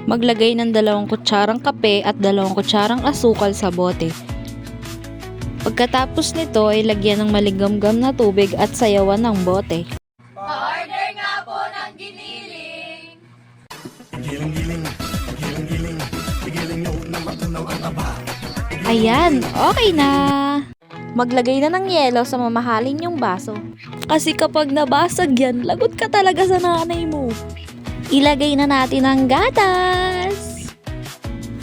Maglagay ng 2 kutsarang kape at 2 kutsarang asukal sa bote. Pagkatapos nito ay lagyan ng maligamgam na tubig at sayawan ng bote. Pa-order nga po ng giniling. Ayan, okay na! Maglagay na ng yelo sa mamahalin yung baso. Kasi kapag nabasag yan, lagot ka talaga sa nanay mo. Ilagay na natin ang gatas.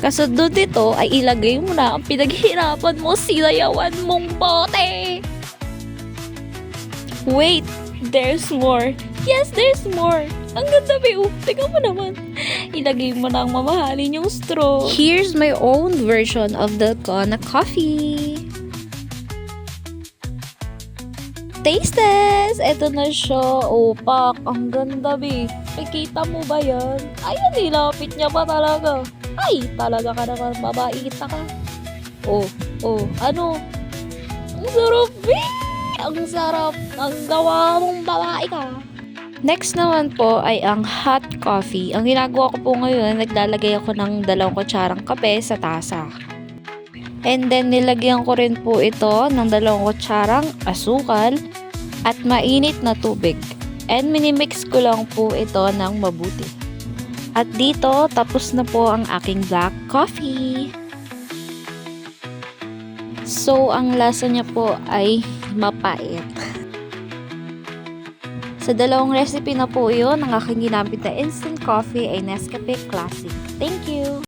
Kasunod dito ay ilagay mo na ang pinaghirapan mo, sinayawan mong bote. Wait, there's more. Yes, there's more. Ang ganda, Beo. Tingnan mo naman. Ilagay mo na ang mamahalin yung straw. Here's my own version of Dalgona coffee. Taste test! Ito na siya. Opak. Ang ganda, Be. Nakikita mo ba yan? Ayun, nilapit niya pa talaga. Ay, talaga ka naman. Babaita ka. Oh, ano? Ang sarap, Be. Ang sarap. Ang gawa mong babae ka. Next naman po ay ang hot coffee. Ang ginagawa ko po ngayon, naglalagay ako ng 2 kutsarang kape sa tasa. And then, nilagyan ko rin po ito ng 2 kutsarang asukal at mainit na tubig. And minimix ko lang po ito ng mabuti. At dito, tapos na po ang aking black coffee. So, ang lasa niya po ay mapait. Sa 2 recipe na po yun, ang aking ginamit na instant coffee ay Nescafe Classic. Thank you!